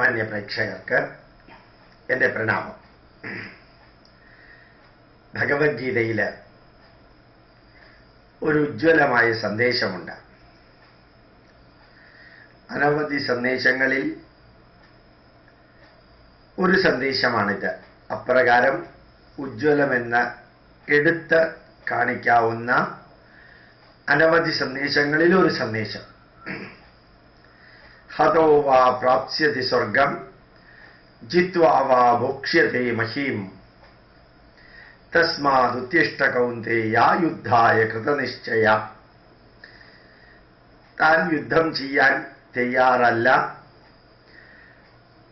മാന്യ പ്രേക്ഷകർക്ക് എൻ്റെ പ്രണാമം. ഭഗവത്ഗീതയിൽ ഒരു ഉജ്ജ്വലമായ സന്ദേശമുണ്ട്. അനവധി സന്ദേശങ്ങളിൽ ഒരു സന്ദേശമാണിത്. അപ്രകാരം ഉജ്ജ്വലമെന്ന് എടുത്ത് കാണിക്കാവുന്ന അനവധി സന്ദേശങ്ങളിൽ ഒരു സന്ദേശം. ഹതോ വാ പ്രാപ്സ്യതി സ്വർഗം ജിത്വാ വാ ഭോക്ഷ്യത്തെ മഹീം തസ്മാദുത്തിഷ്ഠ കൗന്തേയ യുദ്ധായ കൃതനിശ്ചയ. താൻ യുദ്ധം ചെയ്യാൻ തയ്യാറല്ല,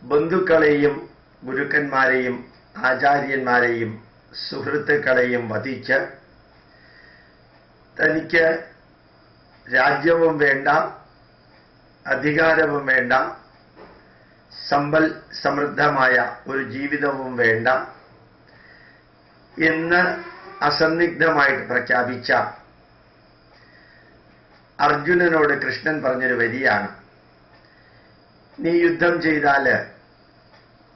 ബന്ധുക്കളെയും ഗുരുക്കന്മാരെയും ആചാര്യന്മാരെയും സുഹൃത്തുക്കളെയും വധിച്ച് തനിക്ക് രാജ്യവും വേണ്ട, അധികാരവും വേണ്ട, സമ്പൽ സമൃദ്ധമായ ഒരു ജീവിതവും വേണ്ട എന്ന് അസന്നിഗ്ധമായിട്ട് പ്രഖ്യാപിച്ച അർജുനനോട് കൃഷ്ണൻ പറഞ്ഞൊരു വരിയാണ്, നീ യുദ്ധം ചെയ്താൽ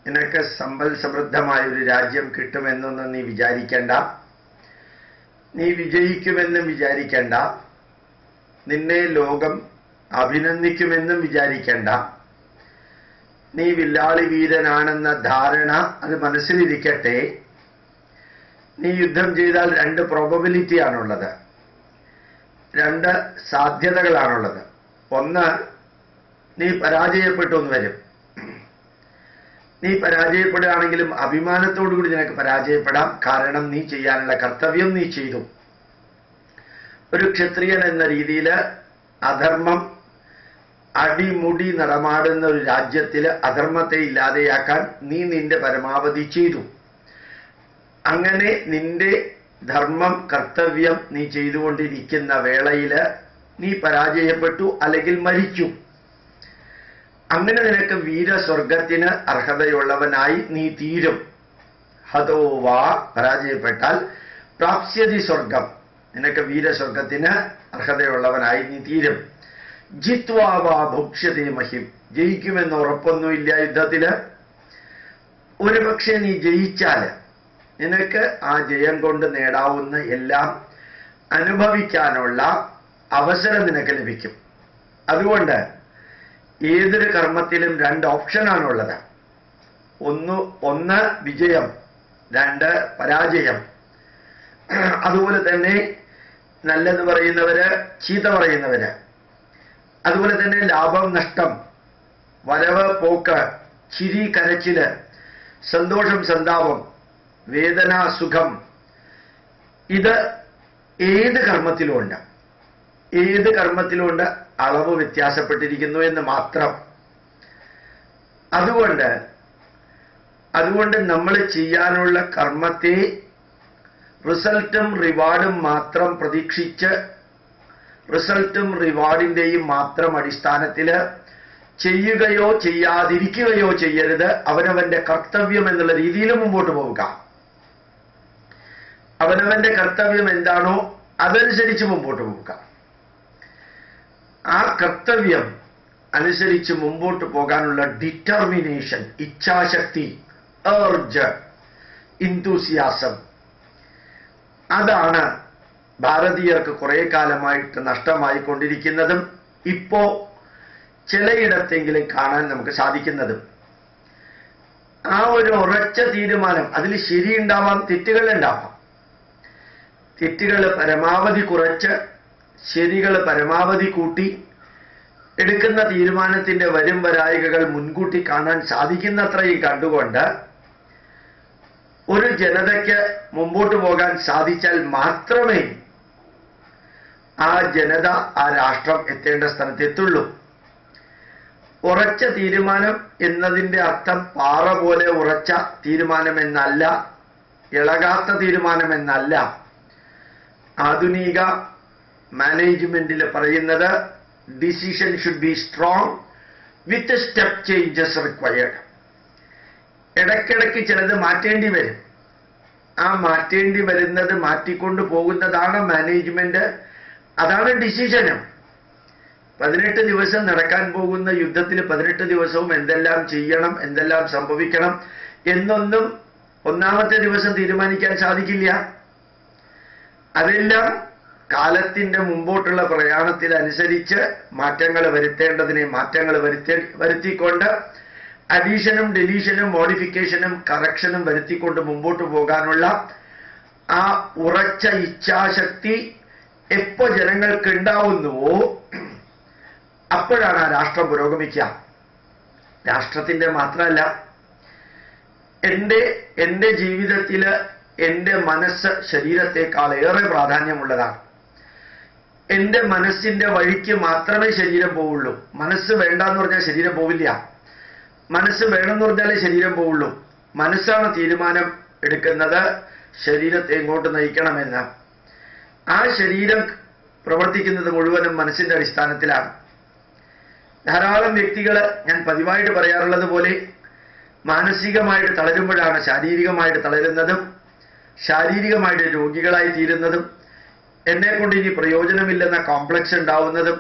നിനക്ക് സമ്പൽ സമൃദ്ധമായ ഒരു രാജ്യം കിട്ടുമെന്നൊന്നും നീ വിചാരിക്കേണ്ട, നീ വിജയിക്കുമെന്നും വിചാരിക്കേണ്ട, നിന്നെ ലോകം അഭിനന്ദിക്കുമെന്നും വിചാരിക്കേണ്ട, നീ വില്ലാളി വീരനാണെന്ന ധാരണ അത് മനസ്സിലിരിക്കട്ടെ. നീ യുദ്ധം ചെയ്താൽ രണ്ട് പ്രോബബിലിറ്റിയാണുള്ളത്, രണ്ട് സാധ്യതകളാണുള്ളത്. ഒന്ന്, നീ പരാജയപ്പെട്ടു എന്ന് വരും. നീ പരാജയപ്പെടുകയാണെങ്കിലും അഭിമാനത്തോടുകൂടി നിനക്ക് പരാജയപ്പെടാം. കാരണം നീ ചെയ്യാനുള്ള കർത്തവ്യം നീ ചെയ്തു. ഒരു ക്ഷത്രിയൻ എന്ന രീതിയിൽ അധർമ്മം അടിമുടി നടമാടുന്ന ഒരു രാജ്യത്തിൽ അധർമ്മത്തെ ഇല്ലാതെയാക്കാൻ നീ നിന്റെ പരമാവധി ചെയ്തു. അങ്ങനെ നിന്റെ ധർമ്മം കർത്തവ്യം നീ ചെയ്തുകൊണ്ടിരിക്കുന്ന വേളയിൽ നീ പരാജയപ്പെട്ടു, അല്ലെങ്കിൽ മരിച്ചു. അങ്ങനെ നിനക്ക് വീരസ്വർഗത്തിന് അർഹതയുള്ളവനായി നീ തീരും. ഹതോ വാ, പരാജയപ്പെട്ടാൽ, പ്രാപ്സ്യതി സ്വർഗം, നിനക്ക് വീരസ്വർഗത്തിന് അർഹതയുള്ളവനായി നീ തീരും. ജിത്വാ വാ ഭോക്ഷ്യതേ മഹിം, ജയിക്കുമെന്ന് ഉറപ്പൊന്നുമില്ല യുദ്ധത്തില്. ഒരുപക്ഷെ നീ ജയിച്ചാൽ നിനക്ക് ആ ജയം കൊണ്ട് നേടാവുന്ന എല്ലാം അനുഭവിക്കാനുള്ള അവസരം നിനക്ക് ലഭിക്കും. അതുകൊണ്ട് ഏതൊരു കർമ്മത്തിലും രണ്ട് ഓപ്ഷനാണുള്ളത്. ഒന്ന് വിജയം, രണ്ട് പരാജയം. അതുപോലെ തന്നെ നല്ലത് പറയുന്നവര്, ചീത്ത പറയുന്നവര്, അതുപോലെ തന്നെ ലാഭം നഷ്ടം, വരവ് പോക്ക്, ചിരി കരച്ചില്, സന്തോഷം സന്താപം, വേദന സുഖം, ഇത് ഏത് കർമ്മത്തിലുമുണ്ട്. ഏത് കർമ്മത്തിലുമുണ്ട്, അളവ് വ്യത്യാസപ്പെട്ടിരിക്കുന്നു എന്ന് മാത്രം. അതുകൊണ്ട് നമ്മൾ ചെയ്യാനുള്ള കർമ്മത്തെ റിസൾട്ടും റിവാർഡും മാത്രം പ്രതീക്ഷിച്ച്, റിസൾട്ടും റിവാർഡിന്റെയും മാത്രം അടിസ്ഥാനത്തിൽ ചെയ്യുകയോ ചെയ്യാതിരിക്കുകയോ ചെയ്യരുത്. അവനവന്റെ കർത്തവ്യം എന്നുള്ള രീതിയിൽ മുമ്പോട്ട് പോവുക. അവനവന്റെ കർത്തവ്യം എന്താണോ അതനുസരിച്ച് മുമ്പോട്ട് പോവുക. ആ കർത്തവ്യം അനുസരിച്ച് മുമ്പോട്ട് പോകാനുള്ള ഡിറ്റർമിനേഷൻ, ഇച്ഛാശക്തി, ഏർജ്, ഇന്തൂസിയാസം, അതാണ് ഭാരതീയർക്ക് കുറെ കാലമായിട്ട് നഷ്ടമായിക്കൊണ്ടിരിക്കുന്നതും ഇപ്പോ ചിലയിടത്തെങ്കിലും കാണാൻ നമുക്ക് സാധിക്കുന്നതും. ആ ഒരു ഉറച്ച തീരുമാനം, അതിൽ ശരിയുണ്ടാവാം, തെറ്റുകളുണ്ടാവാം. തെറ്റുകൾ പരമാവധി കുറച്ച് ശരികൾ പരമാവധി കൂട്ടി എടുക്കുന്ന തീരുമാനത്തിന്റെ വരും വരായികകൾ മുൻകൂട്ടി കാണാൻ സാധിക്കുന്നത്രയും കണ്ടുകൊണ്ട് ഒരു ജനതയ്ക്ക് മുമ്പോട്ട് പോകാൻ സാധിച്ചാൽ മാത്രമേ ആ ജനത, ആ രാഷ്ട്രം എത്തേണ്ട സ്ഥലത്തെത്തുള്ളൂ. ഉറച്ച തീരുമാനം എന്നതിൻ്റെ അർത്ഥം പാറ പോലെ ഉറച്ച തീരുമാനമെന്നല്ല, ഇളകാത്ത തീരുമാനമെന്നല്ല. ആധുനിക മാനേജ്മെന്റിൽ പറയുന്നത് decision should be strong with step changes required. ഇടയ്ക്കിടയ്ക്ക് ചിലത് മാറ്റേണ്ടി വരും. ആ മാറ്റേണ്ടി വരുന്നത് മാറ്റിക്കൊണ്ടു പോകുന്നതാണ് മാനേജ്മെന്റ്, അതാണ് ഡിസിഷനും. 18 ദിവസം നടക്കാൻ പോകുന്ന യുദ്ധത്തിൽ 18 ദിവസവും എന്തെല്ലാം ചെയ്യണം, എന്തെല്ലാം സംഭവിക്കണം എന്നൊന്നും ഒന്നാമത്തെ ദിവസം തീരുമാനിക്കാൻ സാധിക്കില്ല. അതെല്ലാം കാലത്തിന്റെ മുമ്പോട്ടുള്ള പ്രയാണത്തിനനുസരിച്ച് മാറ്റങ്ങൾ വരുത്തേണ്ടതിനെ മാറ്റങ്ങൾ വരുത്തിക്കൊണ്ട് അഡീഷനും ഡെലീഷനും മോഡിഫിക്കേഷനും കറക്ഷനും വരുത്തിക്കൊണ്ട് മുമ്പോട്ട് പോകാനുള്ള ആ ഉറച്ച ഇച്ഛാശക്തി എപ്പോ ജനങ്ങൾക്ക് ഉണ്ടാവുന്നുവോ അപ്പോഴാണ് ആ രാഷ്ട്രം പുരോഗമിക്കുക. രാഷ്ട്രത്തിന്റെ മാത്രമല്ല, എൻ്റെ ജീവിതത്തിൽ എൻ്റെ മനസ്സ് ശരീരത്തെക്കാൾ ഏറെ പ്രാധാന്യമുള്ളതാണ്. എൻ്റെ മനസ്സിന്റെ വഴിക്ക് മാത്രമേ ശരീരം പോവുള്ളൂ. മനസ്സ് വേണ്ടെന്ന് പറഞ്ഞാൽ ശരീരം പോവില്ല. മനസ്സ് വേണമെന്ന് പറഞ്ഞാലേ ശരീരം പോവുള്ളൂ. മനസ്സാണ് തീരുമാനം എടുക്കുന്നത് ശരീരത്തെ എങ്ങോട്ട് നയിക്കണമെന്ന്. ആ ശരീരം പ്രവർത്തിക്കുന്നത് മുഴുവനും മനസ്സിന്റെ അടിസ്ഥാനത്തിലാണ്. ധാരാളം വ്യക്തികൾ, ഞാൻ പതിവായിട്ട് പറയാറുള്ളത് പോലെ, മാനസികമായിട്ട് തളരുമ്പോഴാണ് ശാരീരികമായിട്ട് തളരുന്നതും ശാരീരികമായിട്ട് രോഗികളായി തീരുന്നതും എന്നെ കൊണ്ട് ഇനി പ്രയോജനമില്ലെന്ന കോംപ്ലക്സ് ഉണ്ടാവുന്നതും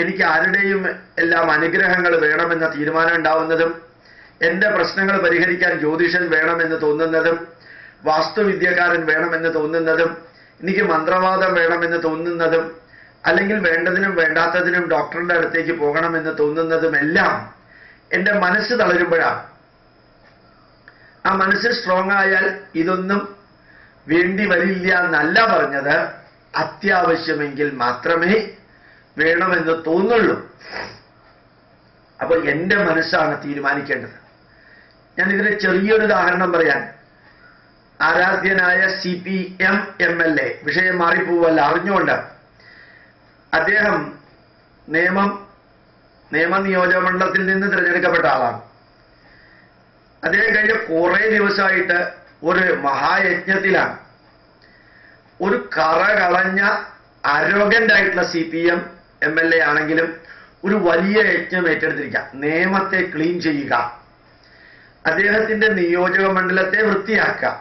എനിക്ക് ആരുടെയും എല്ലാം അനുഗ്രഹങ്ങൾ വേണമെന്ന തീരുമാനം ഉണ്ടാവുന്നതും എൻ്റെ പ്രശ്നങ്ങൾ പരിഹരിക്കാൻ ജ്യോതിഷൻ വേണമെന്ന് തോന്നുന്നതും വാസ്തുവിദ്യക്കാരൻ വേണമെന്ന് തോന്നുന്നതും എനിക്ക് മന്ത്രവാദം വേണമെന്ന് തോന്നുന്നതും അല്ലെങ്കിൽ വേണ്ടതിനും വേണ്ടാത്തതിനും ഡോക്ടറുടെ അടുത്തേക്ക് പോകണമെന്ന് തോന്നുന്നതുമെല്ലാം എൻ്റെ മനസ്സ് തളരുമ്പോഴാണ്. ആ മനസ്സ് സ്ട്രോങ് ആയാൽ ഇതൊന്നും വേണ്ടി വരില്ല എന്നല്ല പറഞ്ഞത്, അത്യാവശ്യമെങ്കിൽ മാത്രമേ വേണമെന്ന് തോന്നുള്ളൂ. അപ്പോൾ എൻ്റെ മനസ്സാണ് തീരുമാനിക്കേണ്ടത്. ഞാൻ ഇതിന് ചെറിയൊരു ഉദാഹരണം പറയാൻ. ആരാധ്യനായ CPM MLA, വിഷയം മാറിപ്പോവല്ല, അറിഞ്ഞുകൊണ്ട് അദ്ദേഹം നിയമനിയോജകമണ്ഡലത്തിൽ നിന്ന് തിരഞ്ഞെടുക്കപ്പെട്ട ആളാണ്. അദ്ദേഹം കഴിഞ്ഞ കുറേ ദിവസമായിട്ട് ഒരു മഹായജ്ഞത്തിലാണ്. ഒരു കറകളഞ്ഞ അരോഗന്റ് ആയിട്ടുള്ള CPM MLA ആണെങ്കിലും ഒരു വലിയ യജ്ഞം ഏറ്റെടുത്തിരിക്കുക. നിയമത്തെ ക്ലീൻ ചെയ്യുക, അദ്ദേഹത്തിന്റെ നിയോജക മണ്ഡലത്തെ വൃത്തിയാക്കുക.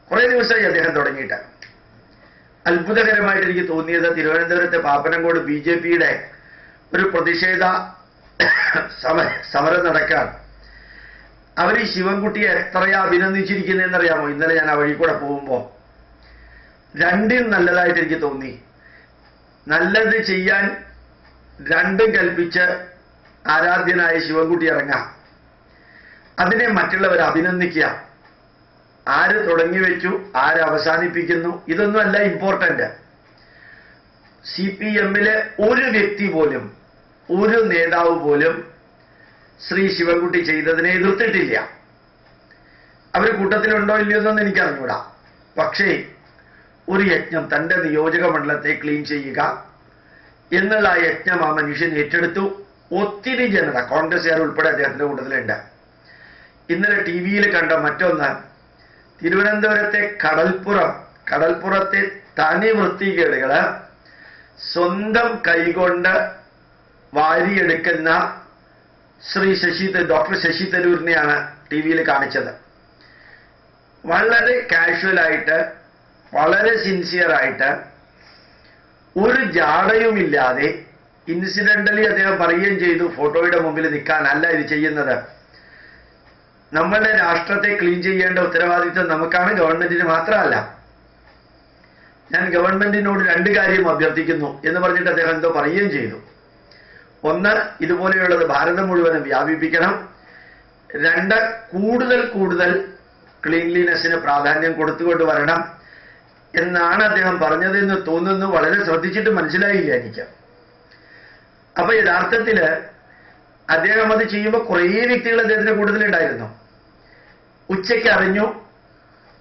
കുറേ ദിവസമായി അദ്ദേഹം തുടങ്ങിയിട്ട്. അത്ഭുതകരമായിട്ട് എനിക്ക് തോന്നിയത്, തിരുവനന്തപുരത്തെ പാപ്പനംകോട് BJPയുടെ ഒരു പ്രതിഷേധ സമരം നടക്കാൻ അവർ ഈ ശിവൻകുട്ടിയെ എത്രയാ അഭിനന്ദിച്ചിരിക്കുന്നതെന്നറിയാമോ? ഇന്നലെ ഞാൻ ആ വഴി കൂടെ പോകുമ്പോൾ രണ്ടും നല്ലതായിട്ട് എനിക്ക് തോന്നി. നല്ലത് ചെയ്യാൻ രണ്ടും കൽപ്പിച്ച് ആരാധ്യനായ ശിവൻകുട്ടി ഇറങ്ങാം, അതിനെ മറ്റുള്ളവർ അഭിനന്ദിക്കുക. ആര് തുടങ്ങി വെച്ചു, ആര് അവസാനിപ്പിക്കുന്നു, ഇതൊന്നുമല്ല ഇമ്പോർട്ടന്റ്. CPM-ലെ ഒരു വ്യക്തി പോലും, ഒരു നേതാവ് പോലും ശ്രീ ശിവൻകുട്ടി ചെയ്തതിനെ എതിർത്തിട്ടില്ല. അവർ കൂട്ടത്തിലുണ്ടോ ഇല്ലയോ എന്നൊന്നും എനിക്കറിഞ്ഞൂടാ. പക്ഷേ ഒരു യജ്ഞം, തൻ്റെ നിയോജക മണ്ഡലത്തെ ക്ലീൻ ചെയ്യുക എന്നുള്ള ആ യജ്ഞം ആ മനുഷ്യൻ ഏറ്റെടുത്തു. ഒത്തിരി ജനത, കോൺഗ്രസ്സുകാർ ഉൾപ്പെടെ അദ്ദേഹത്തിന്റെ കൂട്ടത്തിലുണ്ട്. ഇന്നലെ TV-യിൽ കണ്ട മറ്റൊന്ന്, തിരുവനന്തപുരത്തെ കടൽപ്പുറത്തെ തനി വൃത്തികേടുകള് സ്വന്തം കൈകൊണ്ട് വാരിയെടുക്കുന്ന ഡോക്ടർ ശശി തരൂരിനെയാണ് TV-യിൽ കാണിച്ചത്. വളരെ കാഷ്വലായിട്ട്, വളരെ സിൻസിയറായിട്ട്, ഒരു ജാടയുമില്ലാതെ ഇൻസിഡന്റലി അദ്ദേഹം പറയുകയും ചെയ്തു, ഫോട്ടോയുടെ മുമ്പിൽ നിൽക്കാനല്ല ഇത് ചെയ്യുന്നത്. നമ്മുടെ രാഷ്ട്രത്തെ ക്ലീൻ ചെയ്യേണ്ട ഉത്തരവാദിത്വം നമുക്കാണ്, ഗവൺമെന്റിന് മാത്രമല്ല. ഞാൻ ഗവൺമെന്റിനോട് രണ്ട് കാര്യം അഭ്യർത്ഥിക്കുന്നു എന്ന് പറഞ്ഞിട്ട് അദ്ദേഹം എന്തോ പറയുകയും ചെയ്തു. ഒന്ന്, ഇതുപോലെയുള്ളത് ഭാരതം മുഴുവനും വ്യാപിപ്പിക്കണം. രണ്ട്, കൂടുതൽ ക്ലീൻലിനെസ്സിന് പ്രാധാന്യം കൊടുത്തുകൊണ്ട് വരണം എന്നാണ് അദ്ദേഹം പറഞ്ഞതെന്ന് തോന്നുന്നു. വളരെ ശ്രദ്ധിച്ചിട്ട് മനസ്സിലായില്ല എനിക്ക്. അപ്പൊ യഥാർത്ഥത്തില് അദ്ദേഹം അത് ചെയ്യുമ്പോൾ കുറേ വ്യക്തികൾ അദ്ദേഹത്തിന്റെ കൂട്ടത്തിലുണ്ടായിരുന്നു. ഉച്ചയ്ക്ക് അറിഞ്ഞു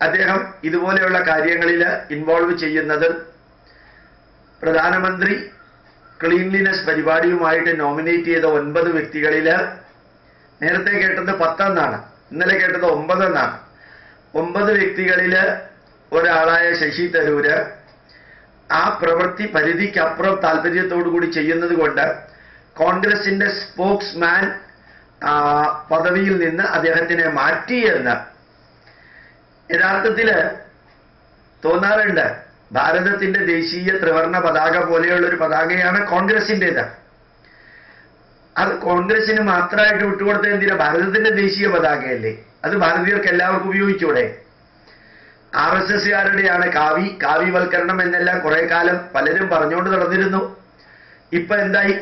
അദ്ദേഹം ഇതുപോലെയുള്ള കാര്യങ്ങളിൽ ഇൻവോൾവ് ചെയ്യുന്നത്. പ്രധാനമന്ത്രി ക്ലീൻലിനെസ് പരിപാടിയുമായിട്ട് നോമിനേറ്റ് ചെയ്ത 9 വ്യക്തികളിൽ നേരത്തെ കേട്ടത് 10 എന്നാണ്, ഇന്നലെ കേട്ടത് 9 എന്നാണ്. 9 വ്യക്തികളിൽ ഒരാളായ ശശി തരൂര് ആ പ്രവൃത്തി പരിധിക്കപ്പുറം താല്പര്യത്തോടു കൂടി ചെയ്യുന്നത് കൊണ്ട് കോൺഗ്രസിന്റെ സ്പോക്സ്മാൻ പദവിയിൽ നിന്ന് അദ്ദേഹത്തിനെ മാറ്റിയെന്ന് യഥാർത്ഥത്തില് തോന്നാറുണ്ട്. ഭാരതത്തിന്റെ ദേശീയ ത്രിവർണ പതാക പോലെയുള്ള ഒരു പതാകയാണ് കോൺഗ്രസിൻ്റെത്. അത് കോൺഗ്രസിന് മാത്രമായിട്ട് വിട്ടുകൊടുത്ത എന്തിനാ? ഭാരതത്തിന്റെ ദേശീയ പതാകയല്ലേ, അത് ഭാരതീയർക്ക് എല്ലാവർക്കും ഉപയോഗിച്ചൂടെ? RSSകാരുടെയാണ് കാവ്യവൽക്കരണം എന്നെല്ലാം കുറെ കാലം പലരും പറഞ്ഞുകൊണ്ട് നടന്നിരുന്നു. ഇപ്പൊ എന്തായി?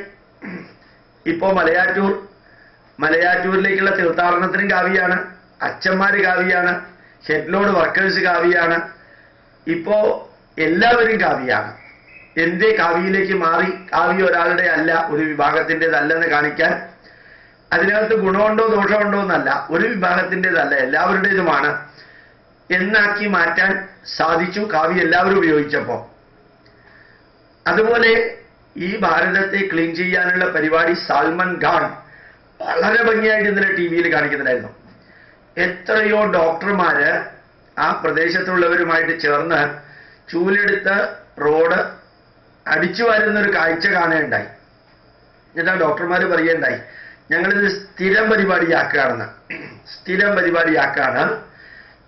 ഇപ്പോ മലയാറ്റൂരിലേക്കുള്ള തീർത്ഥാടനത്തിനും കാവ്യാണ്, അച്ഛന്മാര് കാവ്യാണ്, ഹെഡ്ലോഡ് വർക്കേഴ്സ് കാവ്യാണ്, ഇപ്പോ എല്ലാവരും കാവ്യാണ്. എന്തേ കാവ്യയിലേക്ക് മാറി? കാവ്യ ഒരാളുടെ അല്ല, ഒരു വിഭാഗത്തിൻ്റെതല്ലെന്ന് കാണിക്കാൻ. അതിനകത്ത് ഗുണമുണ്ടോ ദോഷമുണ്ടോ എന്നല്ല, ഒരു വിഭാഗത്തിൻ്റെതല്ല, എല്ലാവരുടേതുമാണ് എന്നാക്കി മാറ്റാൻ സാധിച്ചു കാവ്യ എല്ലാവരും ഉപയോഗിച്ചപ്പോ. അതുപോലെ ഈ ഭാരതത്തെ ക്ലീൻ ചെയ്യാനുള്ള പരിപാടി സാൽമൻ ഖാൻ വളരെ ഭംഗിയായിട്ട് ഇന്നലെ TV-യിൽ കാണിക്കുന്നുണ്ടായിരുന്നു. എത്രയോ ഡോക്ടർമാര് ആ പ്രദേശത്തുള്ളവരുമായിട്ട് ചേർന്ന് ചൂലെടുത്ത് റോഡ് അടിച്ചു വരുന്നൊരു കാഴ്ച കാണുകയുണ്ടായി. എന്നിട്ട് ആ ഡോക്ടർമാര് പറയുകയുണ്ടായി, ഞങ്ങളിത് സ്ഥിരം പരിപാടിയാക്കാണ്,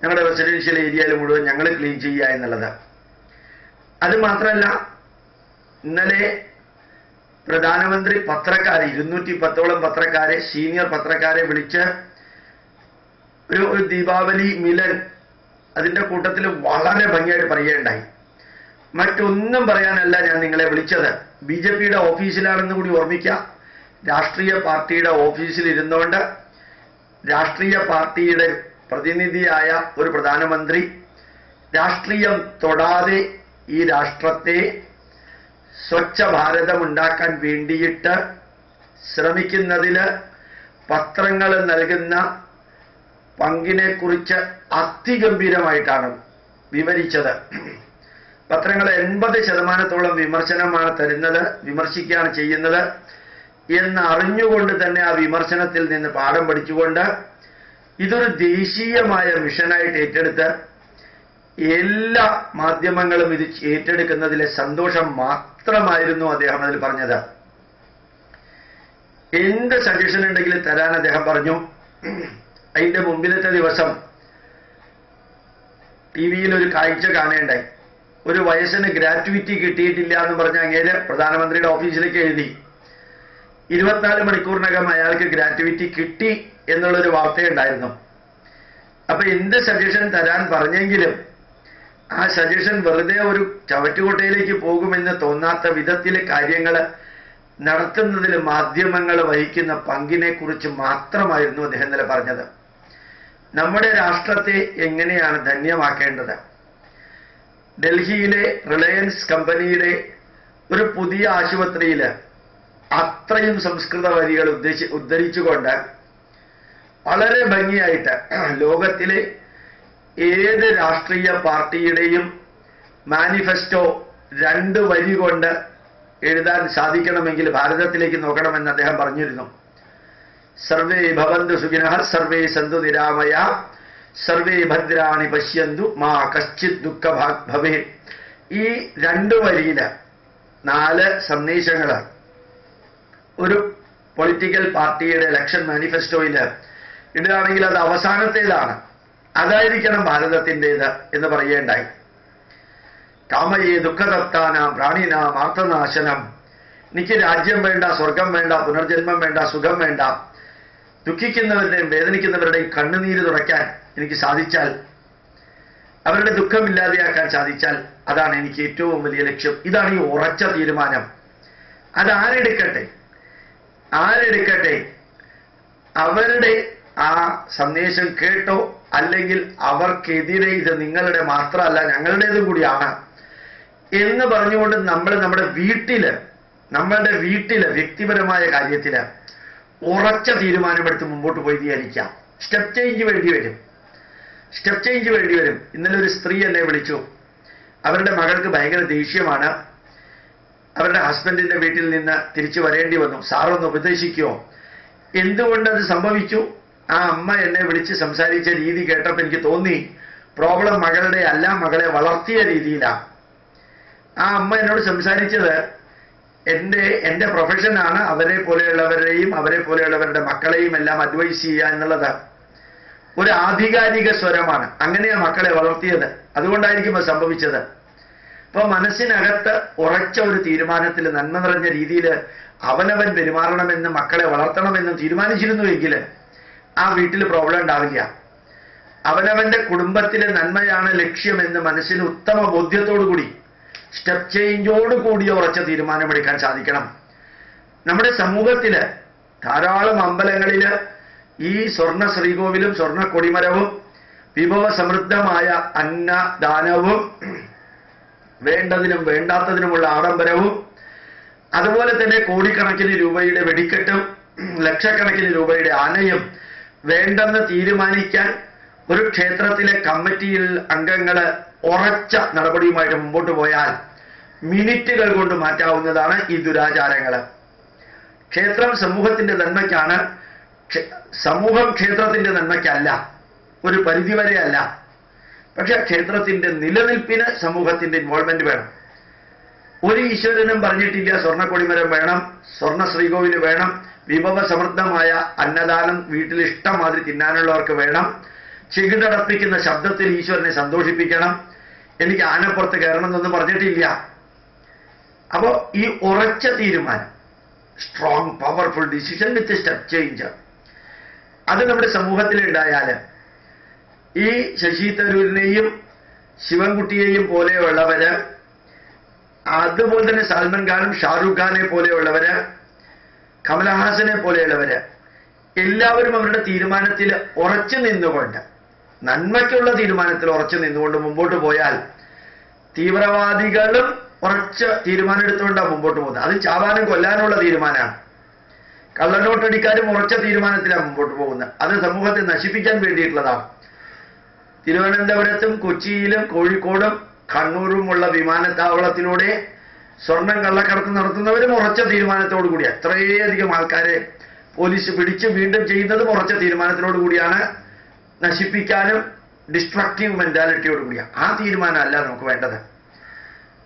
ഞങ്ങളുടെ റെസിഡൻഷ്യൽ ഏരിയയിൽ മുഴുവൻ ഞങ്ങൾ ക്ലീൻ ചെയ്യുക എന്നുള്ളത്. അത് മാത്രമല്ല, ഇന്നലെ പ്രധാനമന്ത്രി 210ഓളം പത്രക്കാരെ, സീനിയർ പത്രക്കാരെ വിളിച്ച് ഒരു ദീപാവലി മിലൻ അതിന്റെ കൂട്ടത്തിൽ വളരെ ഭംഗിയായിട്ട് പറയുകയുണ്ടായി. മറ്റൊന്നും പറയാനല്ല ഞാൻ നിങ്ങളെ വിളിച്ചത്, BJPയുടെ ഓഫീസിലാണെന്ന് കൂടി ഓർമ്മിക്കാം. രാഷ്ട്രീയ പാർട്ടിയുടെ ഓഫീസിൽ ഇരുന്നുകൊണ്ട് രാഷ്ട്രീയ പാർട്ടിയുടെ പ്രതിനിധിയായ ഒരു പ്രധാനമന്ത്രി രാഷ്ട്രീയം തൊടാതെ ഈ രാഷ്ട്രത്തെ സ്വച്ഛ ഭാരതം ഉണ്ടാക്കാൻ വേണ്ടിയിട്ട് ശ്രമിക്കുന്നതിൽ പത്രങ്ങൾ നൽകുന്ന പങ്കിനെക്കുറിച്ച് അതിഗംഭീരമായിട്ടാണ് വിവരിച്ചത്. പത്രങ്ങൾ 80% വിമർശനമാണ് തരുന്നത്, വിമർശിക്കുകയാണ് ചെയ്യുന്നത് എന്ന് അറിഞ്ഞുകൊണ്ട് തന്നെ ആ വിമർശനത്തിൽ നിന്ന് പാഠം പഠിച്ചുകൊണ്ട് ഇതൊരു ദേശീയമായ മിഷനായിട്ട് ഏറ്റെടുത്ത് എല്ലാ മാധ്യമങ്ങളും ഇത് ഏറ്റെടുക്കുന്നതിലെ സന്തോഷം മാത്രമായിരുന്നു അദ്ദേഹം അതിൽ പറഞ്ഞത്. എന്ത് സജഷൻ ഉണ്ടെങ്കിലും തരാൻ അദ്ദേഹം പറഞ്ഞു. അതിന്റെ മുമ്പിലത്തെ ദിവസം TV-യിൽ ഒരു കാഴ്ച കാണേണ്ടായി. ഒരു വയസ്സിന് ഗ്രാറ്റുവിറ്റി കിട്ടിയിട്ടില്ല എന്ന് പറഞ്ഞ അങ്ങേര് പ്രധാനമന്ത്രിയുടെ ഓഫീസിലേക്ക് എഴുതി. 24 മണിക്കൂറിനകം അയാൾക്ക് ഗ്രാറ്റുവിറ്റി കിട്ടി എന്നുള്ളൊരു വാർത്തയുണ്ടായിരുന്നു. അപ്പൊ എന്ത് സജഷൻ തരാൻ പറഞ്ഞെങ്കിലും ആ സജഷൻ വെറുതെ ഒരു ചവറ്റുകൊട്ടയിലേക്ക് പോകുമെന്ന് തോന്നാത്ത വിധത്തിൽ കാര്യങ്ങൾ നടത്തുന്നതിൽ മാധ്യമങ്ങൾ വഹിക്കുന്ന പങ്കിനെ കുറിച്ച് മാത്രമായിരുന്നു അദ്ദേഹം ഇന്നലെ പറഞ്ഞത്. നമ്മുടെ രാഷ്ട്രത്തെ എങ്ങനെയാണ് ധന്യമാക്കേണ്ടത്? ഡൽഹിയിലെ റിലയൻസ് കമ്പനിയുടെ ഒരു പുതിയ ആശുപത്രിയിൽ അത്രയും സംസ്കൃത വരികൾ ഉദ്ധരിച്ചുകൊണ്ട് വളരെ ഭംഗിയായിട്ട് ലോകത്തിലെ ഏത് രാഷ്ട്രീയ പാർട്ടിയുടെയും മാനിഫെസ്റ്റോ 2 വരി കൊണ്ട് എഴുതാൻ സാധിക്കണമെങ്കിൽ ഭാരതത്തിലേക്ക് നോക്കണമെന്ന് അദ്ദേഹം പറഞ്ഞിരുന്നു. സർവേ ഭവന്തു സുഖിനഃ സർവേ സന്തു നിരാമയ സർവേ ഭദ്രാണി പശ്യന്തു മാ കശ്ചിത് ദുഃഖഭാഗ് ഭവേത്. ഈ 2 വരിയില് 4 സന്ദേശങ്ങൾ ഒരു പൊളിറ്റിക്കൽ പാർട്ടിയുടെ ഇലക്ഷൻ മാനിഫെസ്റ്റോയിൽ ഇടുകയാണെങ്കിൽ അത് അവസാനത്തേതാണ്, അതായിരിക്കണം ഭാരതത്തിൻ്റെത് എന്ന് പറയുകയുണ്ടായി. കാമയേ ദുഃഖതപ്താനാം പ്രാണിനാം ആർത്തനാശനം. എനിക്ക് രാജ്യം വേണ്ട, സ്വർഗം വേണ്ട, പുനർജന്മം വേണ്ട, സുഖം വേണ്ട. ദുഃഖിക്കുന്നവരുടെയും വേദനിക്കുന്നവരുടെയും കണ്ണുനീര് തുടയ്ക്കാൻ എനിക്ക് സാധിച്ചാൽ, അവരുടെ ദുഃഖമില്ലാതെയാക്കാൻ സാധിച്ചാൽ അതാണ് എനിക്ക് ഏറ്റവും വലിയ ലക്ഷ്യം. ഇതാണ് ഈ ഉറച്ച തീരുമാനം. അതാരെടുക്കട്ടെ അവരുടെ ആ സന്ദേശം കേട്ടോ അല്ലെങ്കിൽ അവർക്കെതിരെ ഇത് നിങ്ങളുടെ മാത്രമല്ല ഞങ്ങളുടേതും കൂടിയാണ് എന്ന് പറഞ്ഞുകൊണ്ട് നമ്മൾ നമ്മളുടെ വീട്ടില് വ്യക്തിപരമായ കാര്യത്തില് ഉറച്ച തീരുമാനമെടുത്ത് മുമ്പോട്ട് പോയി വിചാരിക്കാം. സ്റ്റെപ്പ് ചേഞ്ച് വേണ്ടി വരും. ഇന്നലെ ഒരു സ്ത്രീ എന്നെ വിളിച്ചു. അവരുടെ മകൾക്ക് ഭയങ്കര ദേഷ്യമാണ്. അവരുടെ ഹസ്ബൻഡിന്റെ വീട്ടിൽ നിന്ന് തിരിച്ചു വരേണ്ടി വന്നു. സാറൊന്ന് ഉപദേശിക്കുമോ? എന്തുകൊണ്ടത് സംഭവിച്ചു? ആ അമ്മ എന്നെ വിളിച്ച് സംസാരിച്ച രീതി കേട്ടപ്പോൾ എനിക്ക് തോന്നി പ്രോബ്ലം മകളുടെ അല്ല, മകളെ വളർത്തിയ രീതിയിലാണ്. ആ അമ്മ എന്നോട് സംസാരിച്ചത് എൻ്റെ പ്രൊഫഷനാണ് അവരെ പോലെയുള്ളവരുടെ മക്കളെയും എല്ലാം അഡ്വൈസ് ചെയ്യുക എന്നുള്ളത്. ഒരു ആധികാരിക സ്വരമാണ്. അങ്ങനെയാണ് മക്കളെ വളർത്തിയത്. അതുകൊണ്ടായിരിക്കും അത് സംഭവിച്ചത്. ഇപ്പൊ മനസ്സിനകത്ത് ഉറച്ച ഒരു തീരുമാനത്തിൽ നന്മ നിറഞ്ഞ രീതിയിൽ അവനവൻ പെരുമാറണമെന്ന് മക്കളെ വളർത്തണമെന്ന് തീരുമാനിച്ചിരുന്നുവെങ്കിൽ ആ വീട്ടിൽ പ്രോബ്ലം ഉണ്ടാവില്ല. അവനവന്റെ കുടുംബത്തിലെ നന്മയാണ് ലക്ഷ്യമെന്ന് മനസ്സിന് ഉത്തമ ബോധ്യത്തോടുകൂടി സ്റ്റെപ്പ് ചേഞ്ചോട് കൂടിയ ഉറച്ച തീരുമാനമെടുക്കാൻ സാധിക്കണം. നമ്മുടെ സമൂഹത്തില് ധാരാളം അമ്പലങ്ങളില് ഈ സ്വർണ്ണ ശ്രീകോവിലും സ്വർണ്ണ കൊടിമരവും വിഭവ സമൃദ്ധമായ അന്നദാനവും വേണ്ടതിനും വേണ്ടാത്തതിനുമുള്ള ആഡംബരവും അതുപോലെ തന്നെ കോടിക്കണക്കിന് രൂപയുടെ വെടിക്കെട്ടും ലക്ഷക്കണക്കിന് രൂപയുടെ ആനയും വേണ്ടെന്ന് തീരുമാനിക്കാൻ ഒരു ക്ഷേത്രത്തിലെ കമ്മിറ്റിയിൽ അംഗങ്ങൾ ഉറച്ച നടപടിയുമായിട്ട് മുമ്പോട്ട് പോയാൽ മിനിറ്റുകൾ കൊണ്ട് മാറ്റാവുന്നതാണ് ഈ ദുരാചാരങ്ങൾ. ക്ഷേത്രം സമൂഹത്തിന്റെ നന്മയ്ക്കാണ്, സമൂഹം ക്ഷേത്രത്തിന്റെ നന്മയ്ക്കല്ല, ഒരു പരിധിവരെ അല്ല. പക്ഷെ ക്ഷേത്രത്തിന്റെ നിലനിൽപ്പിന് സമൂഹത്തിന്റെ ഇൻവോൾവ്മെന്റ് വേണം. ഒരു ഈശ്വരനും പറഞ്ഞിട്ടില്ല സ്വർണ്ണക്കൊടിമരം വേണം, സ്വർണ്ണ ശ്രീകോവില് വേണം, വിഭവ സമൃദ്ധമായ അന്നദാനം വീട്ടിൽ ഇഷ്ടമാതിരി തിന്നാനുള്ളവർക്ക് വേണം, ചെകിടടപ്പിക്കുന്ന ശബ്ദത്തിൽ ഈശ്വരനെ സന്തോഷിപ്പിക്കണം, എനിക്ക് ആനപ്പുറത്ത് കയറണം എന്നൊന്നും പറഞ്ഞിട്ടില്ല. അപ്പോ ഈ ഉറച്ച തീരുമാനം, സ്ട്രോങ് പവർഫുൾ ഡിസിഷൻ വിത്ത് സ്റ്റെപ്പ് ചേഞ്ച്, അത് നമ്മുടെ സമൂഹത്തിൽ ഉണ്ടായാൽ ഈ ശശി തരൂരിനെയും ശിവൻകുട്ടിയെയും പോലെയുള്ളവര്, അതുപോലെ തന്നെ സൽമാൻ ഖാനും ഷാരൂഖ് ഖാനെ പോലെയുള്ളവര്, കമലഹാസനെ പോലെയുള്ളവര് എല്ലാവരും അവരുടെ തീരുമാനത്തിൽ ഉറച്ചു നിന്നുകൊണ്ട്, നന്മയ്ക്കുള്ള തീരുമാനത്തിൽ ഉറച്ചു നിന്നുകൊണ്ട് മുമ്പോട്ട് പോയാൽ തീവ്രവാദികളും ഉറച്ച തീരുമാനം എടുത്തുകൊണ്ടാണ് മുമ്പോട്ട് പോകുന്നത്. അത് ചാവാനും കൊല്ലാനുള്ള തീരുമാനമാണ്. കള്ളനോട്ടടിക്കാരും ഉറച്ച തീരുമാനത്തിലാണ് മുമ്പോട്ട് പോകുന്നത്. അത് സമൂഹത്തെ നശിപ്പിക്കാൻ വേണ്ടിയിട്ടുള്ളതാണ്. തിരുവനന്തപുരത്തും കൊച്ചിയിലും കോഴിക്കോടും കണ്ണൂരുമുള്ള വിമാനത്താവളത്തിലൂടെ സ്വർണം കള്ളക്കടത്ത് നടത്തുന്നവരും ഉറച്ച തീരുമാനത്തോടു കൂടി, എത്രയധികം ആൾക്കാരെ പോലീസ് പിടിച്ച് വീണ്ടും ചെയ്യുന്നതും ഉറച്ച തീരുമാനത്തിനോട് കൂടിയാണ്, നശിപ്പിക്കാനും ഡിസ്ട്രക്റ്റീവ് മെന്റാലിറ്റിയോട് കൂടിയാണ്. ആ തീരുമാനമല്ല നമുക്ക് വേണ്ടത്.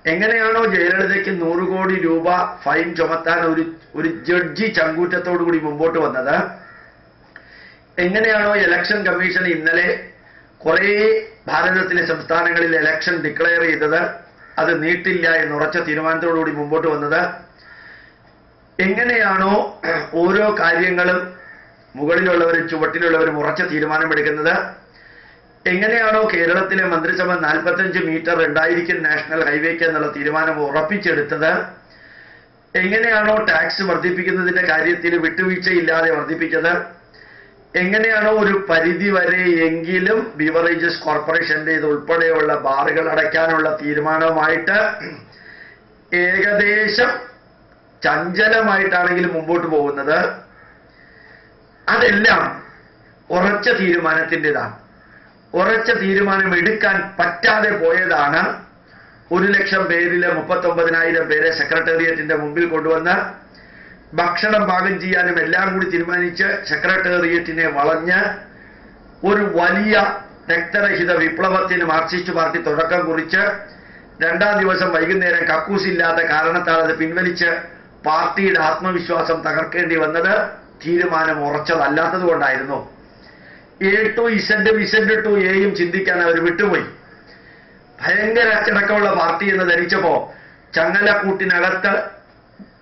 എങ്ങനെയാണോ ജയലളിതയ്ക്ക് 100 കോടി രൂപ ഫൈൻ ചുമത്താൻ ഒരു ജഡ്ജി ചങ്കൂറ്റത്തോടു കൂടി മുമ്പോട്ട് വന്നത്, എങ്ങനെയാണോ ഇലക്ഷൻ കമ്മീഷൻ ഇന്നലെ കുറേ ഭാരതത്തിലെ സംസ്ഥാനങ്ങളിൽ ഇലക്ഷൻ ഡിക്ലെയർ ചെയ്തത്, അത് നീട്ടില്ല എന്ന് ഉറച്ച തീരുമാനത്തോടുകൂടി മുമ്പോട്ട് വന്നത്, എങ്ങനെയാണോ ഓരോ കാര്യങ്ങളും മുകളിലുള്ളവരും ചുവട്ടിലുള്ളവരും ഉറച്ച തീരുമാനമെടുക്കുന്നത്, എങ്ങനെയാണോ കേരളത്തിലെ മന്ത്രിസഭ 45 മീറ്റർ ഉണ്ടായിരിക്കും നാഷണൽ ഹൈവേക്ക് എന്നുള്ള തീരുമാനം ഉറപ്പിച്ചെടുത്തത്, എങ്ങനെയാണോ ടാക്സ് വർദ്ധിപ്പിക്കുന്നതിന്റെ കാര്യത്തിൽ വിട്ടുവീഴ്ചയില്ലാതെ വർദ്ധിപ്പിച്ചത്, എങ്ങനെയാണോ ഒരു പരിധി വരെ എങ്കിലും ബിവറേജസ് കോർപ്പറേഷന്റെ ഇത് ഉൾപ്പെടെയുള്ള ബാറുകൾ അടയ്ക്കാനുള്ള തീരുമാനവുമായിട്ട് ഏകദേശം ചഞ്ചലമായിട്ടാണെങ്കിലും മുമ്പോട്ട് പോകുന്നത്, അതെല്ലാം ഉറച്ച തീരുമാനത്തിൻ്റെതാണ്. ഉറച്ച തീരുമാനം എടുക്കാൻ പറ്റാതെ പോയതാണ് 1,00,000 പേരിലെ 39,000 പേരെ സെക്രട്ടേറിയറ്റിന്റെ മുമ്പിൽ കൊണ്ടുവന്ന് ഭക്ഷണം പാകം ചെയ്യാനും എല്ലാം കൂടി തീരുമാനിച്ച് സെക്രട്ടേറിയറ്റിനെ വളഞ്ഞ് ഒരു വലിയ രക്തരഹിത വിപ്ലവത്തിന് മാർക്സിസ്റ്റ് പാർട്ടി തുടക്കം കുറിച്ച് 2-ാം ദിവസം വൈകുന്നേരം കക്കൂസില്ലാത്ത കാരണത്താൽ അത് പിൻവലിച്ച് പാർട്ടിയുടെ ആത്മവിശ്വാസം തകർക്കേണ്ടി വന്നത് തീരുമാനം ഉറച്ചതല്ലാത്തത് കൊണ്ടായിരുന്നു. A to Z, Z to Aയും ചിന്തിക്കാൻ അവർ വിട്ടുപോയി. ഭയങ്കര അച്ചടക്കമുള്ള പാർട്ടി എന്ന് ധരിച്ചപ്പോ ചങ്ങലക്കൂട്ടിനകത്ത്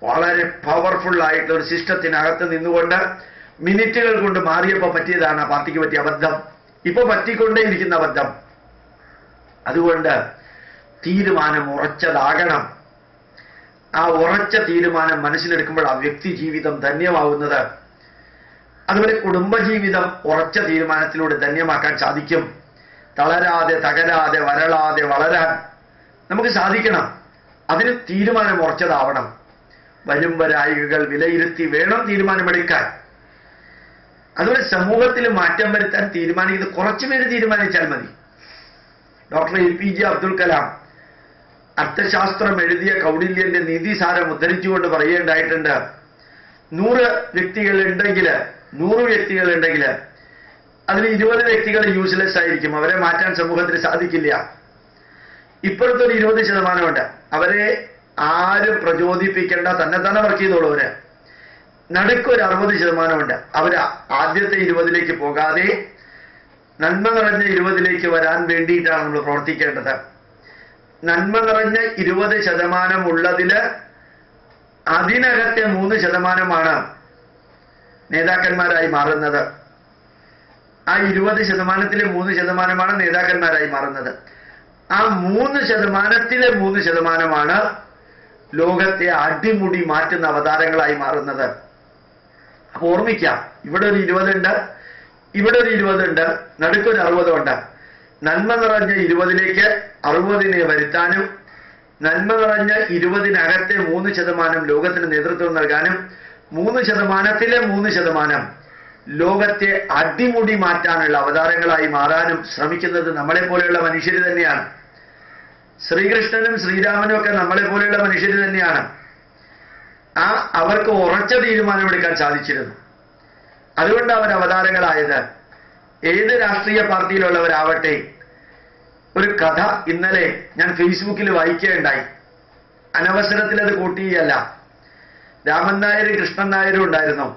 വളരെ പവർഫുൾ ആയിട്ടുള്ള ഒരു സിസ്റ്റത്തിനകത്ത് നിന്നുകൊണ്ട് മിനിറ്റുകൾ കൊണ്ട് മാറിയപ്പോൾ പറ്റിയതാണ് ആ പാർട്ടിക്ക് പറ്റിയ അബദ്ധം. ഇപ്പൊ പറ്റിക്കൊണ്ടേയിരിക്കുന്ന അബദ്ധം. അതുകൊണ്ട് തീരുമാനം ഉറച്ചതാകണം. ആ ഉറച്ച തീരുമാനം മനസ്സിലെടുക്കുമ്പോൾ ആ വ്യക്തി ജീവിതം ധന്യമാവുന്നത്. അതുപോലെ കുടുംബജീവിതം ഉറച്ച തീരുമാനത്തിലൂടെ ധന്യമാക്കാൻ സാധിക്കും. തളരാതെ തകരാതെ വരളാതെ വളരാൻ നമുക്ക് സാധിക്കണം. അതിന് തീരുമാനം ഉറച്ചതാവണം. വരും വരായികകൾ വിലയിരുത്തി വേണം തീരുമാനമെടുക്കാൻ. അതുപോലെ സമൂഹത്തിൽ മാറ്റം വരുത്താൻ തീരുമാനിക്കുന്നത് കുറച്ചുപേര് തീരുമാനിച്ചാൽ മതി. ഡോക്ടർ APJ അബ്ദുൽ കലാം അർത്ഥശാസ്ത്രം എഴുതിയ കൗടില്യന്റെ നീതിസാരം ഉദ്ധരിച്ചുകൊണ്ട് പറയേണ്ടായിട്ടുണ്ട്, 100 വ്യക്തികളുണ്ടെങ്കിൽ അതിൽ 20 വ്യക്തികൾ യൂസ്ലെസ് ആയിരിക്കും. അവരെ മാറ്റാൻ സമൂഹത്തിന് സാധിക്കില്ല. ഇപ്പോഴത്തൊരു 20% ഉണ്ട്. അവരെ ആരും പ്രചോദിപ്പിക്കേണ്ട, തന്നെ വർക്ക് ചെയ്തോളൂവര്. നടുക്കൊരു 60% ഉണ്ട്. അവർ ആദ്യത്തെ 20ലേക്ക് പോകാതെ നന്മ നിറഞ്ഞ 20ലേക്ക് വരാൻ വേണ്ടിയിട്ടാണ് നമ്മൾ പ്രവർത്തിക്കേണ്ടത്. നന്മ നിറഞ്ഞ 20% ഉള്ളതില് അതിനകത്തെ 3% നേതാക്കന്മാരായി മാറുന്നത്. ആ 20%-ലെ 3% നേതാക്കന്മാരായി മാറുന്നത്. ആ 3%-ലെ 3% ലോകത്തെ അടിമുടി മാറ്റുന്ന അവതാരങ്ങളായി മാറുന്നത്. അപ്പൊ ഓർമ്മിക്കാം, ഇവിടെ ഒരു 20 ഉണ്ട്, ഇവിടെ ഒരു 20 ഉണ്ട്, നടുക്കൊരു 60 ഉണ്ട്. നന്മ നിറഞ്ഞ 20-ലേക്ക് 60-നെ വരുത്താനും നന്മ നിറഞ്ഞ 20-നകത്തെ 3% ലോകത്തിന് നേതൃത്വം നൽകാനും 3%-ലെ 3% ലോകത്തെ അടിമുടി മാറ്റാനുള്ള അവതാരങ്ങളായി മാറാനും ശ്രമിക്കുന്നത് നമ്മളെ പോലെയുള്ള മനുഷ്യർ തന്നെയാണ്. ശ്രീകൃഷ്ണനും ശ്രീരാമനും ഒക്കെ നമ്മളെ പോലെയുള്ള മനുഷ്യർ തന്നെയാണ്. അവർക്ക് ഉറച്ച തീരുമാനമെടുക്കാൻ സാധിച്ചിരുന്നു. അതുകൊണ്ട് അവർ അവതാരങ്ങളായത്. ഏത് രാഷ്ട്രീയ പാർട്ടിയിലുള്ളവരാവട്ടെ, ഒരു കഥ ഇന്നലെ ഞാൻ ഫേസ്ബുക്കിൽ വായിക്കുകയുണ്ടായി. അനവസരത്തിൽ അത് കൂട്ടിയല്ല. രാമൻ നായരും കൃഷ്ണൻ നായരും ഉണ്ടായിരുന്നു.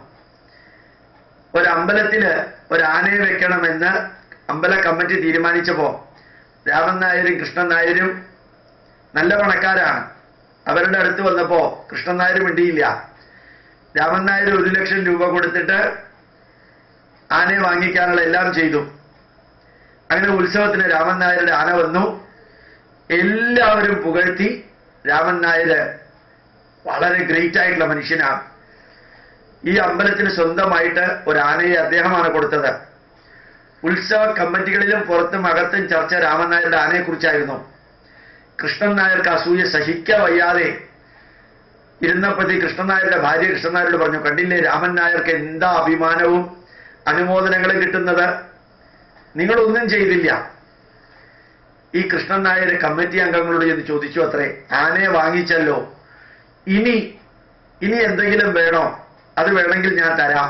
ഒരമ്പലത്തില് ഒരു ആനയെ വെക്കണമെന്ന് അമ്പല കമ്മിറ്റി തീരുമാനിച്ചപ്പോ രാമൻ നായരും കൃഷ്ണൻ നായരും നല്ല പണക്കാരാണ്. അവരുടെ അടുത്ത് വന്നപ്പോ കൃഷ്ണൻ നായർ മിണ്ടിയില്ല. രാമൻ നായർ 1 ലക്ഷം രൂപ കൊടുത്തിട്ട് ആനയെ വാങ്ങിക്കാനുള്ള എല്ലാം ചെയ്തു. അങ്ങനെ ഉത്സവത്തിന് രാമൻ നായരുടെ ആന വന്നു. എല്ലാവരും പുകഴ്ത്തി. രാമൻ നായര് വളരെ ഗ്രേറ്റ് ആയിട്ടുള്ള മനുഷ്യനാണ്. ഈ അമ്പലത്തിന് സ്വന്തമായിട്ട് ഒരു ആനയെ അദ്ദേഹമാണ് കൊടുത്തത്. ഉത്സവ കമ്മിറ്റികളിലും പുറത്തും അകത്തും ചർച്ച രാമൻ നായരുടെ ആനയെക്കുറിച്ചായിരുന്നു. കൃഷ്ണൻ നായർക്ക് അസൂയ സഹിക്കാൻ വയ്യാതെ ഇരുന്നപ്പോഴത്തെ കൃഷ്ണൻ നായരുടെ ഭാര്യ കൃഷ്ണൻ നായരോട് പറഞ്ഞു, കണ്ടില്ലേ രാമൻ നായർക്ക് എന്താ അഭിമാനവും അനുമോദനങ്ങളും കിട്ടുന്നത്, നിങ്ങളൊന്നും ചെയ്തില്ല. ഈ കൃഷ്ണൻ നായർ കമ്മിറ്റി അംഗങ്ങളോട് ചെന്ന് ചോദിച്ചു അത്രേ, ആനയെ വാങ്ങിച്ചല്ലോ, ഇനി എന്തെങ്കിലും വേണോ? അത് വേണമെങ്കിൽ ഞാൻ തരാം.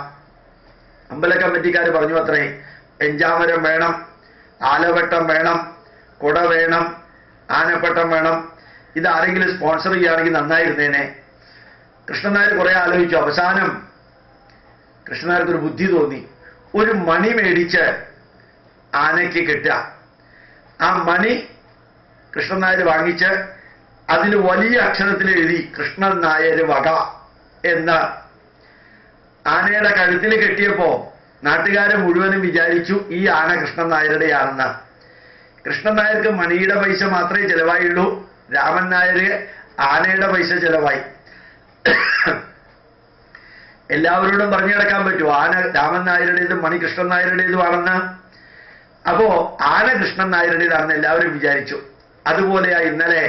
അമ്പല കമ്മിറ്റിക്കാർ പറഞ്ഞു അത്രേ, എഞ്ചാമരം വേണം, ആലവട്ടം വേണം, കുട വേണം, ആനപ്പട്ടം വേണം. ഇതാരെങ്കിലും സ്പോൺസർ ചെയ്യുകയാണെങ്കിൽ നന്നായിരുന്നേനെ. കൃഷ്ണൻ നായർ കുറെ ആലോചിച്ചു. അവസാനം കൃഷ്ണൻ നായർക്ക് ഒരു ബുദ്ധി തോന്നി. ഒരു മണി മേടിച്ച് ആനയ്ക്ക് കെട്ടുക. ആ മണി കൃഷ്ണൻ നായർ വാങ്ങിച്ച് അതിൽ വലിയ അക്ഷരത്തിൽ എഴുതി കൃഷ്ണൻ നായർ വക എന്ന് ആനയുടെ കഴുത്തിൽ കെട്ടിയപ്പോ നാട്ടുകാരെ മുഴുവനും വിചാരിച്ചു ഈ ആന കൃഷ്ണൻ നായരുടെയാണെന്ന്. കൃഷ്ണൻ നായർക്ക് മണിയുടെ പൈസ മാത്രമേ ചെലവായുള്ളൂ. രാമൻ നായര് ആനയുടെ പൈസ ചെലവായി. എല്ലാവരോടും പറഞ്ഞു കിടക്കാൻ പറ്റൂ ആന രാമൻ നായരുടേതും മണി കൃഷ്ണൻ നായരുടേതുമാണെന്ന്. അപ്പോ ആന കൃഷ്ണൻ നായരുടേതാണെന്ന് എല്ലാവരും വിചാരിച്ചു. അതുപോലെയാ ഇന്നലെ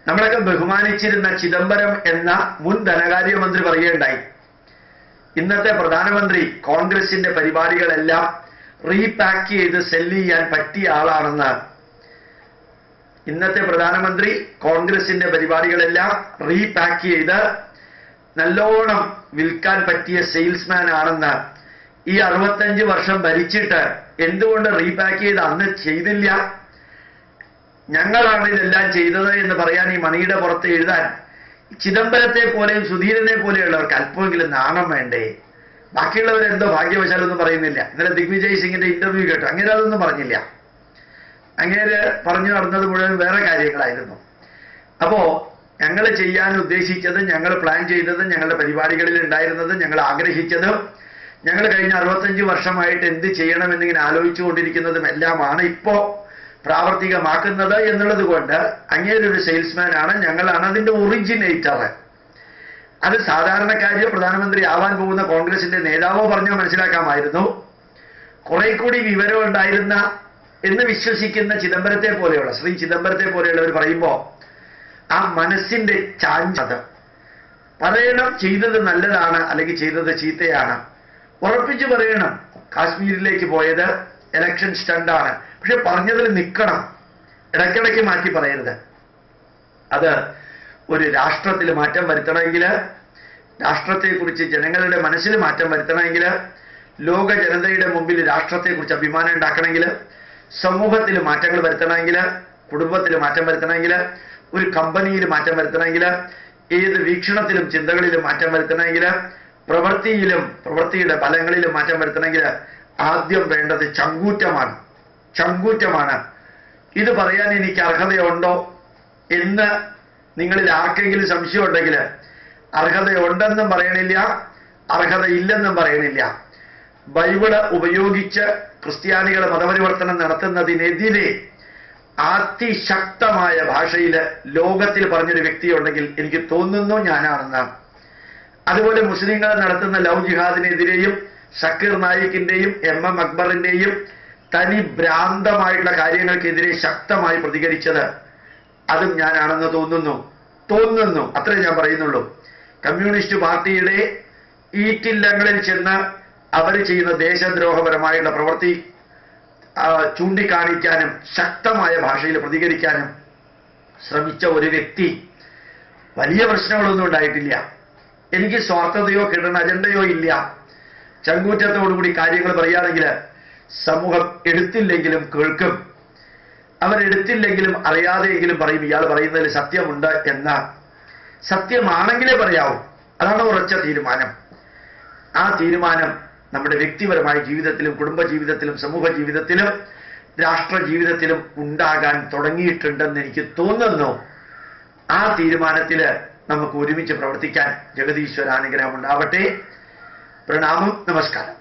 നമ്മളൊക്കെ ബഹുമാനിച്ചിരുന്ന ചിദംബരം എന്ന മുൻ ധനകാര്യമന്ത്രി പറയുകയുണ്ടായി, ഇന്നത്തെ പ്രധാനമന്ത്രി കോൺഗ്രസിന്റെ പരിപാടികളെല്ലാം റീപാക്ക് ചെയ്ത് സെല്ല് ചെയ്യാൻ പറ്റിയ ആളാണെന്ന്. ഇന്നത്തെ പ്രധാനമന്ത്രി കോൺഗ്രസിന്റെ പരിപാടികളെല്ലാം റീപാക്ക് ചെയ്ത് നല്ലോണം വിൽക്കാൻ പറ്റിയ സെയിൽസ്മാൻ ആണെന്ന്. ഈ 65 വർഷം ഭരിച്ചിട്ട് എന്തുകൊണ്ട് റീപാക്ക് ചെയ്ത് അന്ന് ചെയ്തില്ല? ഞങ്ങളാണ് ഇതെല്ലാം ചെയ്തത് എന്ന് പറയാൻ ഈ മണിയുടെ പുറത്ത് എഴുതാൻ ചിദംബരത്തെ പോലെയും സുധീരനെ പോലെയുള്ളവർക്ക് അല്പമെങ്കിലും നാണം വേണ്ടേ? ബാക്കിയുള്ളവരെന്തോ ഭാഗ്യവശാലൊന്നും പറയുന്നില്ല. ഇന്നലെ ദിഗ്വിജയ് സിംഗിന്റെ ഇന്റർവ്യൂ കേട്ടു, അങ്ങനെ അതൊന്നും പറഞ്ഞില്ല. അങ്ങേര് പറഞ്ഞു നടന്നത് മുഴുവൻ വേറെ കാര്യങ്ങളായിരുന്നു. അപ്പോ ഞങ്ങൾ ചെയ്യാൻ ഉദ്ദേശിച്ചത്, ഞങ്ങൾ പ്ലാൻ ചെയ്തത്, ഞങ്ങളുടെ പരിപാടികളിൽ ഉണ്ടായിരുന്നത്, ഞങ്ങൾ ആഗ്രഹിച്ചതും ഞങ്ങൾ കഴിഞ്ഞ 65 വർഷമായിട്ട് എന്ത് ചെയ്യണമെന്നിങ്ങനെ ആലോചിച്ചുകൊണ്ടിരിക്കുന്നതും എല്ലാമാണ് ഇപ്പോ പ്രാവർത്തികമാക്കുന്നത് എന്നുള്ളത് കൊണ്ട് അങ്ങേരൊരു സെയിൽസ്മാൻ ആണ്, ഞങ്ങളാണ് അതിന്റെ ഒറിജിനേറ്റർ. അത് സാധാരണക്കാര് പ്രധാനമന്ത്രി ആവാൻ പോകുന്ന കോൺഗ്രസിന്റെ നേതാവോ പറഞ്ഞാൽ മനസ്സിലാക്കാമായിരുന്നു. കുറെ കൂടി വിവരം ഉണ്ടായിരുന്ന എന്ന് വിശ്വസിക്കുന്ന ചിദംബരത്തെ പോലെയുള്ള ശ്രീ ചിദംബരത്തെ പോലെയുള്ളവർ പറയുമ്പോ ആ മനസ്സിന്റെ ചാഞ്ചത് പറയണം. ചെയ്തത് നല്ലതാണ് അല്ലെങ്കിൽ ചെയ്തത് ചീത്തയാണ് ഉറപ്പിച്ചു പറയണം. കാശ്മീരിലേക്ക് പോയത് ഇലക്ഷൻ സ്റ്റണ്ടാണ്, പക്ഷെ പറഞ്ഞതിൽ നിൽക്കണം. ഇടയ്ക്കിടയ്ക്ക് മാറ്റി പറയരുത്. അത് ഒരു രാഷ്ട്രത്തിൽ മാറ്റം വരുത്തണമെങ്കിൽ, രാഷ്ട്രത്തെക്കുറിച്ച് ജനങ്ങളുടെ മനസ്സിൽ മാറ്റം വരുത്തണമെങ്കിൽ, ലോക ജനതയുടെ മുമ്പിൽ രാഷ്ട്രത്തെക്കുറിച്ച് അഭിമാനം ഉണ്ടാക്കണമെങ്കിൽ, സമൂഹത്തിൽ മാറ്റങ്ങൾ വരുത്തണമെങ്കിൽ, കുടുംബത്തിൽ മാറ്റം വരുത്തണമെങ്കിൽ, ഒരു കമ്പനിയിൽ മാറ്റം വരുത്തണമെങ്കിൽ, ഏത് വീക്ഷണത്തിലും ചിന്തകളിലും മാറ്റം വരുത്തണമെങ്കിൽ, പ്രവൃത്തിയുടെ ഫലങ്ങളിലും മാറ്റം വരുത്തണമെങ്കിൽ ആദ്യം വേണ്ടത് ചങ്കൂറ്റമാണ്. ഇത് പറയാൻ എനിക്ക് അർഹതയുണ്ടോ എന്ന് നിങ്ങളിൽ ആർക്കെങ്കിലും സംശയമുണ്ടെങ്കിൽ അർഹതയുണ്ടെന്നും പറയണില്ല, അർഹതയില്ലെന്നും പറയണില്ല. ബൈബിള് ഉപയോഗിച്ച് ക്രിസ്ത്യാനികൾ മതപരിവർത്തനം നടത്തുന്നതിനെതിരെ അതിശക്തമായ ഭാഷയിൽ ലോകത്തിൽ പറഞ്ഞൊരു വ്യക്തിയുണ്ടെങ്കിൽ എനിക്ക് തോന്നുന്നു ഞാനാണെന്ന്. അതുപോലെ മുസ്ലിങ്ങൾ നടത്തുന്ന ലവ് ജിഹാദിനെതിരെയും ഷക്കീർ നായിക്കിന്റെയും MM അക്ബറിന്റെയും തനി ഭ്രാന്തമായിട്ടുള്ള കാര്യങ്ങൾക്കെതിരെ ശക്തമായി പ്രതികരിച്ചത് അതും ഞാനാണെന്ന് തോന്നുന്നു അത്രേ ഞാൻ പറയുന്നുള്ളൂ. കമ്മ്യൂണിസ്റ്റ് പാർട്ടിയുടെ ഈറ്റില്ലങ്ങളിൽ ചെന്ന് അവർ ചെയ്യുന്ന ദേശദ്രോഹപരമായുള്ള പ്രവൃത്തി ചൂണ്ടിക്കാണിക്കാനും ശക്തമായ ഭാഷയിൽ പ്രതികരിക്കാനും ശ്രമിച്ച ഒരു വ്യക്തി വലിയ പ്രശ്നങ്ങളൊന്നും ഉണ്ടായിട്ടില്ല. എനിക്ക് സ്വാർത്ഥതയോ കിടന്ന അജണ്ടയോ ഇല്ല. ചങ്കൂറ്റത്തോടുകൂടി കാര്യങ്ങൾ പറയുകയാണെങ്കിൽ സമൂഹം എടുത്തില്ലെങ്കിലും കേൾക്കും, അവരെടുത്തില്ലെങ്കിലും അറിയാതെയെങ്കിലും പറയും ഇയാൾ പറയുന്നതിൽ സത്യമുണ്ട് എന്ന്. സത്യമാണെങ്കിലേ പറയാവൂ. അതാണ് ഉറച്ച തീരുമാനം. ആ തീരുമാനം നമ്മുടെ വ്യക്തിപരമായ ജീവിതത്തിലും കുടുംബ ജീവിതത്തിലും സമൂഹ ജീവിതത്തിലും രാഷ്ട്ര ജീവിതത്തിലും ഉണ്ടാകാൻ തുടങ്ങിയിട്ടുണ്ടെന്ന് എനിക്ക് തോന്നുന്നു. ആ തീരുമാനത്തിൽ നമുക്ക് ഒരുമിച്ച് പ്രവർത്തിക്കാൻ ജഗദീശ്വര അനുഗ്രഹം ഉണ്ടാവട്ടെ. പ്രണാമം, നമസ്കാരം.